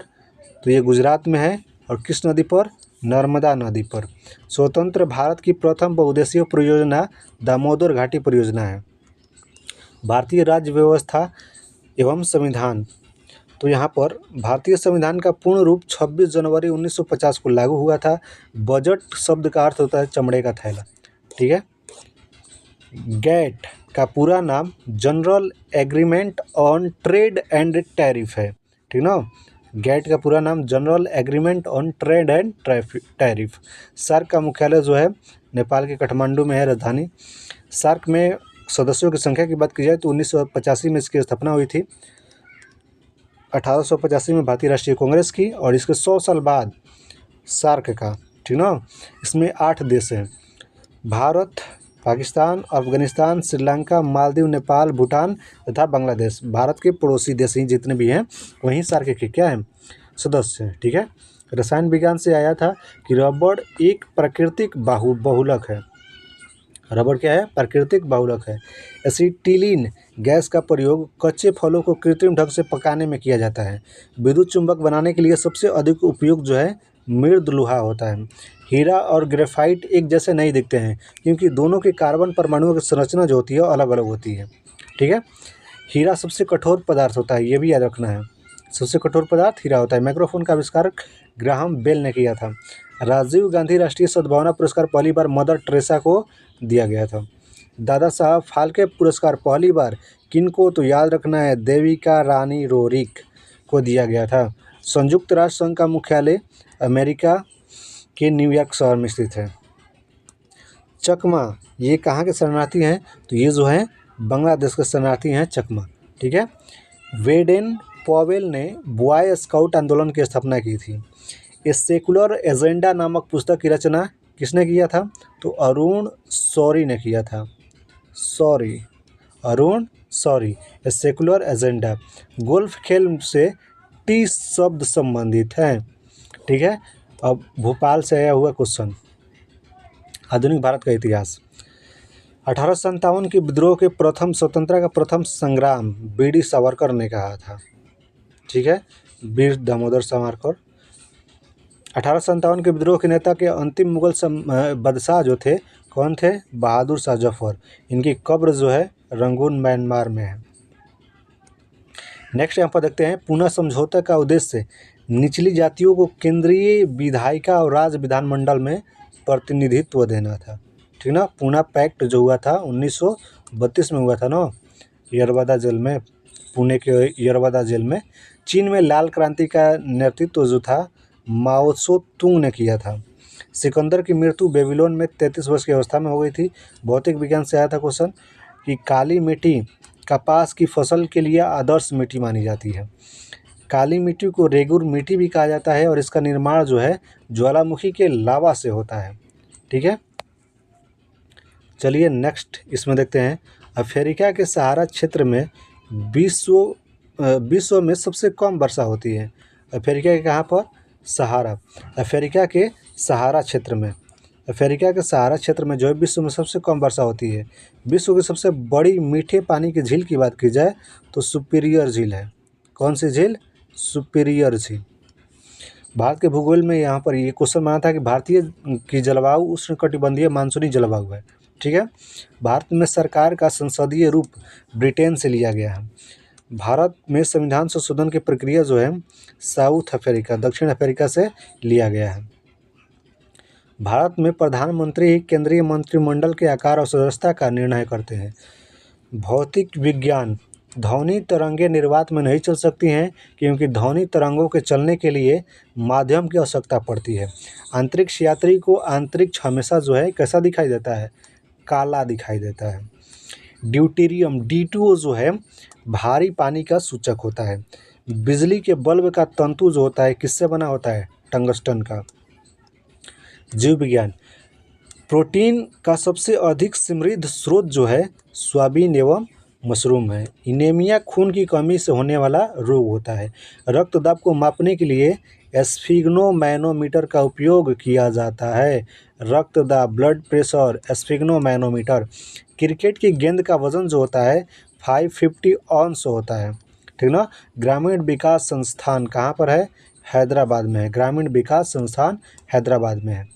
तो ये गुजरात में है। और किस नदी पर? नर्मदा नदी पर। स्वतंत्र भारत की प्रथम बहुउद्देशीय परियोजना दामोदर घाटी परियोजना है। भारतीय राज्य व्यवस्था एवं संविधान, तो यहाँ पर भारतीय संविधान का पूर्ण रूप 26 जनवरी 1950 को लागू हुआ था। बजट शब्द का अर्थ होता है चमड़े का थैला, ठीक है। गैट का पूरा नाम general agreement on trade and tariff है, ठीक ना। गैट का पूरा नाम general agreement on trade and tariff. SAARC का मुख्यालय जो है नेपाल के काठमांडू में है राजधानी। सार्क में सदस्यों की संख्या की बात की जाए तो 1985 में इसकी स्थापना हुई थी। 1885 में भारतीय राष्ट्रीय कांग्रेस की और इसके 100 साल बाद सार्क का, ठीक ना। इसमें 8 देश हैं, भारत, पाकिस्तान, अफगानिस्तान, श्रीलंका, मालदीव, नेपाल, भूटान तथा बांग्लादेश। भारत के पड़ोसी देश ही जितने भी हैं वहीं सार्क के क्या हैं? सदस्य हैं, ठीक है। रसायन विज्ञान से आया था कि रबड़ एक प्राकृतिक बहुलक है। रबड़ क्या है? प्राकृतिक बहुलक है। एसिटिलीन गैस का प्रयोग कच्चे फलों को कृत्रिम ढंग से पकाने में किया जाता है। विद्युत चुंबक बनाने के लिए सबसे अधिक उपयोग जो है मृद लोहा होता है। हीरा और ग्रेफाइट एक जैसे नहीं दिखते हैं क्योंकि दोनों के कार्बन परमाणुओं की संरचना जो होती है अलग अलग होती है, ठीक है। हीरा सबसे कठोर पदार्थ होता है, ये भी याद रखना है। सबसे कठोर पदार्थ हीरा होता है। माइक्रोफोन का आविष्कार ग्राहम बेल ने किया था। राजीव गांधी राष्ट्रीय सद्भावना पुरस्कार पहली बार मदर टेरेसा को दिया गया था। दादा साहब फाल्के पुरस्कार पहली बार किनको, तो याद रखना है देविका रानी रोरिक को दिया गया था। संयुक्त राष्ट्र संघ का मुख्यालय अमेरिका के न्यूयॉर्क शहर में स्थित है। चकमा, ये कहाँ के शरणार्थी हैं, तो ये जो है बांग्लादेश के शरणार्थी हैं चकमा। ठीक है। वेडेन पॉवेल ने बॉय स्काउट आंदोलन की स्थापना की थी। ए सेकुलर एजेंडा नामक पुस्तक की रचना किसने किया था, तो अरुण शौरी ने किया था। Arun Shourie. A secular agenda. Golf खेल से टी शब्द संबंधित है। ठीक है। अब भोपाल से आया हुआ क्वेश्चन, आधुनिक भारत का इतिहास। 1857 के विद्रोह के प्रथम स्वतंत्रता का प्रथम संग्राम बीडी सावरकर ने कहा था। ठीक है, वीर दामोदर सावरकर। 1857 के विद्रोह के नेता के अंतिम मुगल बादशाह जो थे, कौन थे, बहादुर शाह जफर। इनकी कब्र जो है रंगून म्यांमार में है। नेक्स्ट यहाँ पर देखते हैं, पूना समझौता का उद्देश्य निचली जातियों को केंद्रीय विधायिका और राज्य विधानमंडल में प्रतिनिधित्व देना था। ठीक ना। पूना पैक्ट जो हुआ था 1932 में हुआ था ना, यरवदा जेल में, पुणे के यरवदा जेल में। चीन में लाल क्रांति का नेतृत्व जो था माओ त्से तुंग ने किया था। सिकंदर की मृत्यु बेबीलोन में 33 वर्ष की अवस्था में हो गई थी। भौतिक विज्ञान से आया था क्वेश्चन कि काली मिट्टी कपास की फसल के लिए आदर्श मिट्टी मानी जाती है। काली मिट्टी को रेगुर मिट्टी भी कहा जाता है और इसका निर्माण जो है ज्वालामुखी के लावा से होता है। ठीक है। चलिए नेक्स्ट इसमें देखते हैं, अफ्रीका के सहारा क्षेत्र में विश्व में सबसे कम वर्षा होती है। अफ्रीका के कहाँ पर, सहारा। अफ्रीका के सहारा क्षेत्र में, अफ्रीका के सहारा क्षेत्र में जो है विश्व में सबसे कम वर्षा होती है। विश्व की सबसे बड़ी मीठे पानी की झील की बात की जाए तो सुपीरियर झील है। कौन सी झील, सुपीरियर झील। भारत के भूगोल में यहाँ पर ये क्वेश्चन बना था कि भारतीय की जलवायु उष्णकटिबंधीय मानसूनी जलवायु है। ठीक है। भारत में सरकार का संसदीय रूप ब्रिटेन से लिया गया है। भारत में संविधान संशोधन की प्रक्रिया जो है साउथ अफ्रीका, दक्षिण अफ्रीका से लिया गया है। भारत में प्रधानमंत्री केंद्रीय मंत्रिमंडल के आकार और सदस्यता का निर्णय करते हैं। भौतिक विज्ञान, ध्वनि तरंगें निर्वात में नहीं चल सकती हैं क्योंकि ध्वनि तरंगों के चलने के लिए माध्यम की आवश्यकता पड़ती है। अंतरिक्ष यात्री को अंतरिक्ष हमेशा जो है कैसा दिखाई देता है, काला दिखाई देता है। ड्यूटेरियम D2O जो है भारी पानी का सूचक होता है। बिजली के बल्ब का तंतु जो होता है किससे बना होता है, टंगस्टन का। जीव विज्ञान, प्रोटीन का सबसे अधिक समृद्ध स्रोत जो है सोयाबीन एवं मशरूम है। इनेमिया खून की कमी से होने वाला रोग होता है। रक्तदाब को मापने के लिए स्फिग्नोमैनोमीटर का उपयोग किया जाता है। रक्तदाब, ब्लड प्रेशर, स्फिग्नोमैनोमीटर। क्रिकेट की गेंद का वजन जो होता है 550 औंस होता है। ठीक ना। ग्रामीण विकास संस्थान कहाँ पर है, हैदराबाद में है। ग्रामीण विकास संस्थान हैदराबाद में है।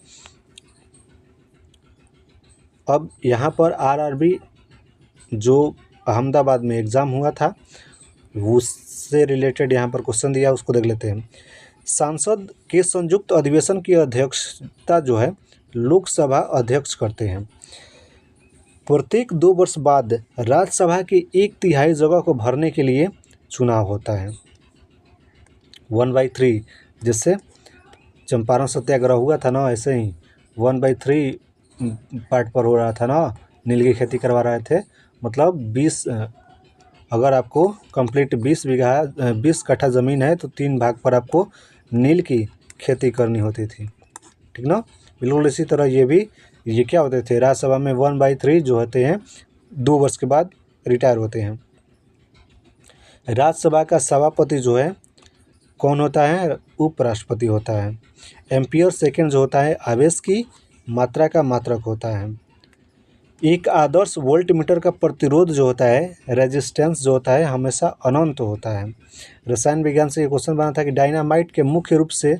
अब यहाँ पर RRB जो अहमदाबाद में एग्ज़ाम हुआ था उससे रिलेटेड यहाँ पर क्वेश्चन दिया, उसको देख लेते हैं। सांसद के संयुक्त अधिवेशन की अध्यक्षता जो है लोकसभा अध्यक्ष करते हैं। प्रत्येक 2 वर्ष बाद राज्यसभा की 1/3 जगह को भरने के लिए चुनाव होता है। 1/3, जिससे चंपारण सत्याग्रह हुआ था ना, ऐसे ही 1/3 पार्ट पर हो रहा था ना, नील की खेती करवा रहे थे। मतलब 20, अगर आपको कंप्लीट 20 कट्ठा ज़मीन है तो 3 भाग पर आपको नील की खेती करनी होती थी। ठीक ना। बिल्कुल इसी तरह ये क्या होते थे, राज्यसभा में 1/3 जो होते हैं 2 वर्ष के बाद रिटायर होते हैं। राज्यसभा का सभापति जो है कौन होता है, उपराष्ट्रपति होता है। एम्पियर सेकेंड जो होता है आवेश की मात्रा का मात्रक होता है। एक आदर्श वोल्ट मीटर का प्रतिरोध जो होता है, रेजिस्टेंस जो होता है, हमेशा अनंत होता है। रसायन विज्ञान से ये क्वेश्चन बना था कि डायनामाइट के मुख्य रूप से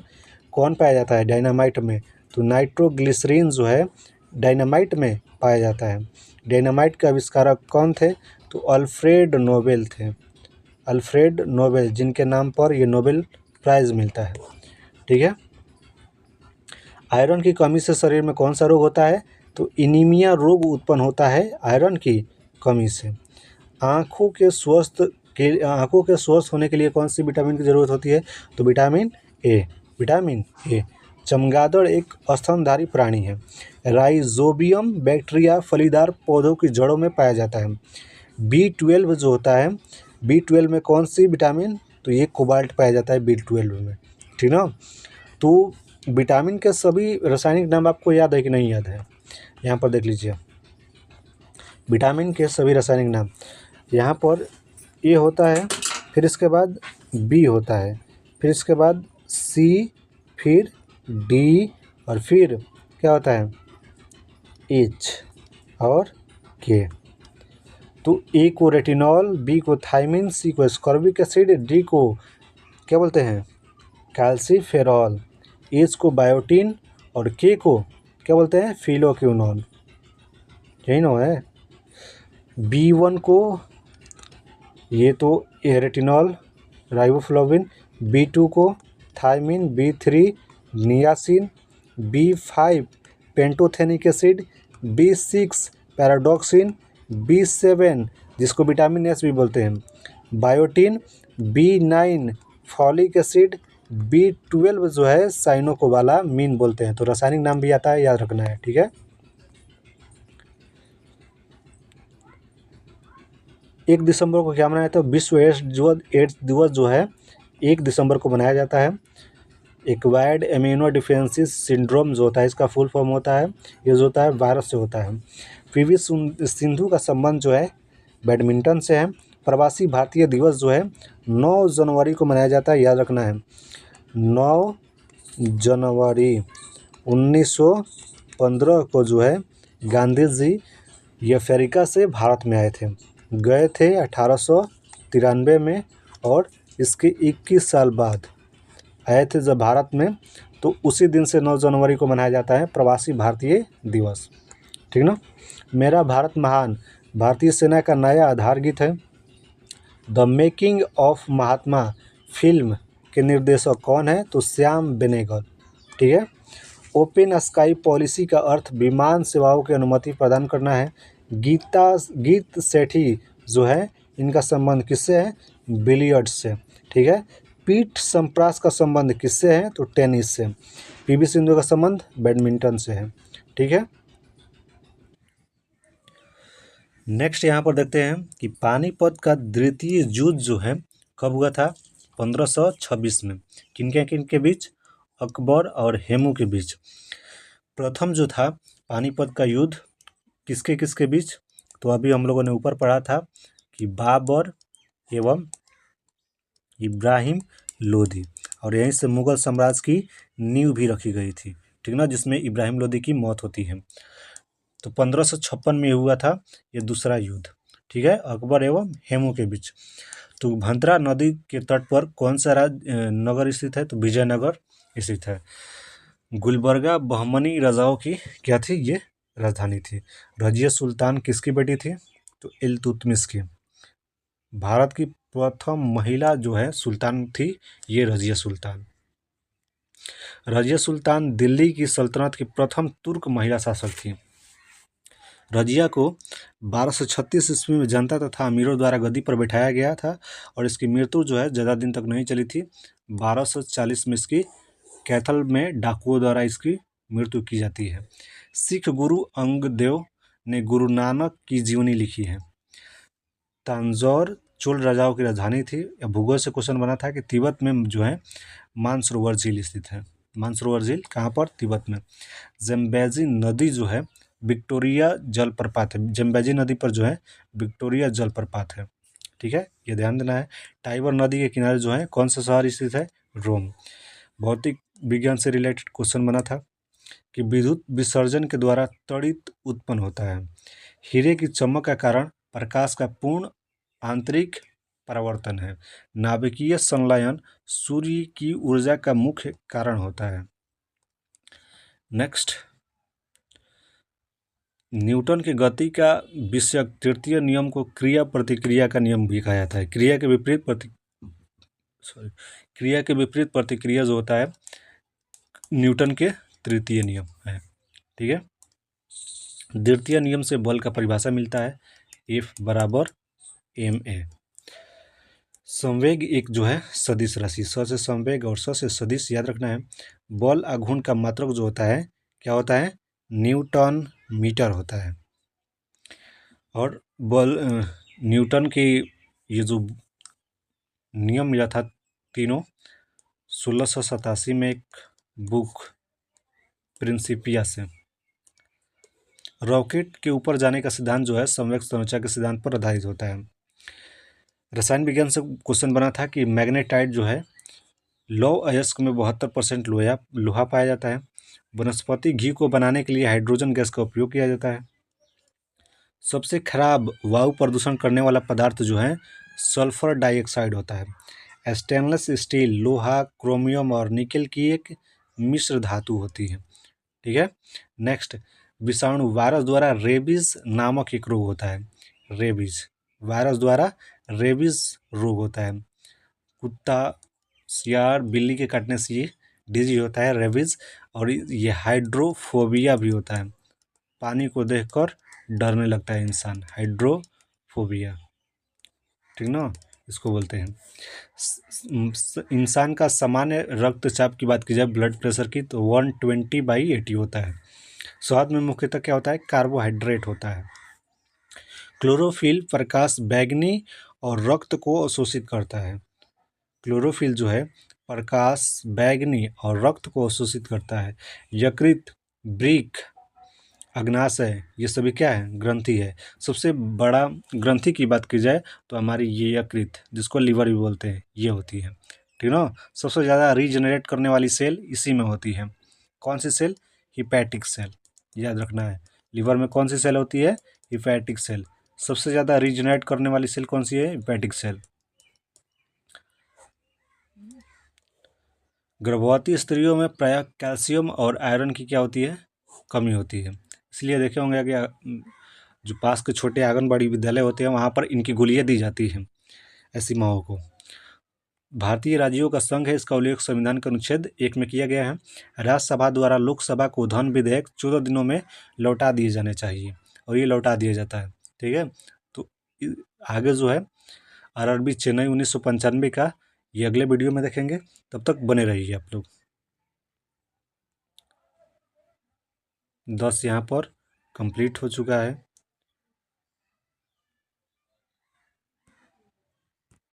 कौन पाया जाता है डायनामाइट में, तो नाइट्रोग्लिसरीन जो है डायनामाइट में पाया जाता है। डायनामाइट के आविष्कारक कौन थे, तो अल्फ्रेड नोबेल थे, अल्फ्रेड नोबेल, जिनके नाम पर ये नोबेल प्राइज़ मिलता है। ठीक है। आयरन की कमी से शरीर में कौन सा रोग होता है? तो एनीमिया रोग उत्पन्न होता है आयरन की कमी से। आँखों के स्वस्थ होने के लिए कौन सी विटामिन की ज़रूरत होती है? तो विटामिन ए, विटामिन ए। चमगादड़ एक स्तनधारी प्राणी है। राइजोबियम बैक्टीरिया फलीदार पौधों की जड़ों में पाया जाता है। B12 जो होता है, B12 में कौन सी विटामिन? तो ये कोबाल्ट पाया जाता है B12 में। ठीक ना। तो विटामिन के सभी रासायनिक नाम आपको याद है कि नहीं याद है? यहाँ पर देख लीजिए, विटामिन के सभी रासायनिक नाम। यहाँ पर ए होता है, फिर इसके बाद बी होता है, फिर इसके बाद सी, फिर डी, और फिर क्या होता है? एच और के। तो ए को रेटिनॉल, बी को थायमिन, सी को एस्कॉर्बिक एसिड, डी को क्या बोलते हैं? कैल्सीफेरॉल, एच को बायोटीन, और के को क्या बोलते हैं? फिलोक्विनोन। यही ना है। B1 को ये तो रेटिनॉल, राइबोफ्लाविन, B2 को thiamine, B3 niacin, B5 pantothenic acid, B6 pyridoxine, B7 जिसको विटामिन एस भी बोलते हैं biotin, B9 folic acid, B12 जो है साइनोकोबालामीन बोलते हैं। तो रासायनिक नाम भी आता है, याद रखना है। ठीक है। 1 दिसंबर को क्या मनाया जाता है? विश्व एड्स दिवस जो है 1 दिसंबर को मनाया जाता है। एक्वायर्ड इम्यूनो डिफिशियंसी सिंड्रोम जो होता है, इसका फुल फॉर्म होता है, ये जो होता है वायरस से होता है। पीवी सिंधु का संबंध जो है बैडमिंटन से है। प्रवासी भारतीय दिवस जो है 9 जनवरी को मनाया जाता है, याद रखना है। 9 जनवरी 1915 को जो है गांधी जी ये अफ्रीका से भारत में आए थे, गए थे 1893 में, और इसके 21 साल बाद आए थे जब भारत में। तो उसी दिन से 9 जनवरी को मनाया जाता है प्रवासी भारतीय दिवस। ठीक ना। मेरा भारत महान भारतीय सेना का नया आधार गीत है। The making of Mahatma film के निर्देशक कौन है? तो श्याम बेनेगल। ठीक है। ओपन स्काई पॉलिसी का अर्थ विमान सेवाओं की अनुमति प्रदान करना है। गीत सेठी जो है, इनका संबंध किससे है? बिलियर्ड्स से। ठीक है। पीट सम्प्रास का संबंध किससे है? तो टेनिस से। पीवी सिंधु का संबंध बैडमिंटन से है। ठीक है। नेक्स्ट यहाँ पर देखते हैं कि पानीपत का द्वितीय युद्ध जो है कब हुआ था? 1526 में। किनके बीच? अकबर और हेमू के बीच। प्रथम जो था पानीपत का युद्ध किसके किसके बीच? तो अभी हम लोगों ने ऊपर पढ़ा था कि बाबर एवं इब्राहिम लोदी, और यहीं से मुगल साम्राज्य की नींव भी रखी गई थी। ठीक ना, जिसमें इब्राहिम लोदी की मौत होती है। तो 1556 में हुआ था ये दूसरा युद्ध। ठीक है, अकबर एवं हेमू के बीच। तो भंतरा नदी के तट पर कौन सा नगर स्थित है? तो विजयनगर स्थित है। गुलबर्गा बहमनी राजाओं की क्या थी? ये राजधानी थी। रजिया सुल्तान किसकी बेटी थी? तो इल्तुतमिश की। भारत की प्रथम महिला जो है सुल्तान थी ये रजिया सुल्तान। रजिया सुल्तान दिल्ली की सल्तनत की प्रथम तुर्क महिला शासक थी। रजिया को 1236 ईस्वी में जनता तथा अमीरों द्वारा गद्दी पर बैठाया गया था, और इसकी मृत्यु जो है ज़्यादा दिन तक नहीं चली थी। 1240 में इसकी कैथल में डाकुओं द्वारा इसकी मृत्यु की जाती है। सिख गुरु अंगदेव ने गुरु नानक की जीवनी लिखी है। तांजौर चोल राजाओं की राजधानी थी। या भूगोल से क्वेश्चन बना था कि तिब्बत में जो है मानसरोवर झील स्थित है। मानसरोवर झील कहाँ पर? तिब्बत में। जम्बेजी नदी जो है विक्टोरिया जलप्रपात है। जम्बेजी नदी पर जो है विक्टोरिया जलप्रपात है। ठीक है, ये ध्यान देना है। टाइबर नदी के किनारे जो है कौन सा शहर स्थित है? रोम। भौतिक विज्ञान से रिलेटेड क्वेश्चन बना था कि विद्युत विसर्जन के द्वारा त्वरित उत्पन्न होता है। हीरे की चमक का कारण प्रकाश का पूर्ण आंतरिक परावर्तन है। नाभिकीय संलयन सूर्य की ऊर्जा का मुख्य कारण होता है। नेक्स्ट, न्यूटन की गति का विषयक तृतीय नियम को क्रिया प्रतिक्रिया का नियम भी कहा जाता है। क्रिया के विपरीत प्रतिक्रिया जो होता है न्यूटन के तृतीय नियम है। ठीक है। द्वितीय नियम से बल का परिभाषा मिलता है F बराबर ma। संवेग एक जो है सदिश राशि, स से संवेग और स से सदिश याद रखना है। बल आघूर्ण का मात्रक जो होता है क्या होता है, न्यूटन मीटर होता है। और बल न्यूटन की ये जो नियम मिला था तीनों 1687 में एक बुक प्रिंसिपिया से। रॉकेट के ऊपर जाने का सिद्धांत जो है संवेग संरचना के सिद्धांत पर आधारित होता है। रसायन विज्ञान से क्वेश्चन बना था कि मैग्नेटाइट जो है लौह अयस्क में 72% लोहा पाया जाता है। वनस्पति घी को बनाने के लिए हाइड्रोजन गैस का उपयोग किया जाता है। सबसे खराब वायु प्रदूषण करने वाला पदार्थ जो है सल्फर डाइऑक्साइड होता है। स्टेनलेस स्टील लोहा, क्रोमियम और निकेल की एक मिश्र धातु होती है। ठीक है। नेक्स्ट, विषाणु वायरस द्वारा रेबीज नामक एक रोग होता है। रेबीज वायरस द्वारा रेबीज रोग होता है। कुत्ता, सियार, बिल्ली के काटने से ये डिजीज होता है रेबीज। और ये हाइड्रोफोबिया भी होता है, पानी को देखकर डरने लगता है इंसान, हाइड्रोफोबिया। ठीक ना, इसको बोलते हैं। इंसान का सामान्य रक्तचाप की बात की जाए, ब्लड प्रेशर की, तो 120/80 होता है। स्वाद में मुख्यतः क्या होता है, कार्बोहाइड्रेट होता है। क्लोरोफिल प्रकाश बैंगनी और रक्त को अवशोषित करता है। क्लोरोफिल जो है प्रकाश बैंगनी और रक्त को अवशोषित करता है। यकृत, वृक्क, अग्नाशय, ये सभी क्या है, ग्रंथि है। सबसे बड़ा ग्रंथि की बात की जाए तो हमारी ये यकृत, जिसको लीवर भी बोलते हैं, ये होती है। ठीक ना। सबसे ज़्यादा रीजनरेट करने वाली सेल इसी में होती है। कौन सी सेल, हिपैटिक सेल, याद रखना है। लीवर में कौन सी सेल होती है, हिपैटिक सेल। सबसे ज़्यादा रीजनरेट करने वाली सेल कौन सी है, हिपैटिक सेल। गर्भवती स्त्रियों में प्रायः कैल्शियम और आयरन की क्या होती है, कमी होती है। इसलिए देखे होंगे कि जो पास के छोटे आंगनबाड़ी विद्यालय होते हैं वहाँ पर इनकी गोलियाँ दी जाती हैं ऐसी माओं को। भारतीय राज्यों का संघ है, इसका उल्लेख संविधान के अनुच्छेद 1 में किया गया है। राज्यसभा द्वारा लोकसभा को धन विधेयक 14 दिनों में लौटा दिए जाने चाहिए, और ये लौटा दिया जाता है। ठीक है। तो आगे जो है RRB चेन्नई 1995 का, ये अगले वीडियो में देखेंगे। तब तक बने रहिए आप लोग। 10 यहाँ पर कंप्लीट हो चुका है।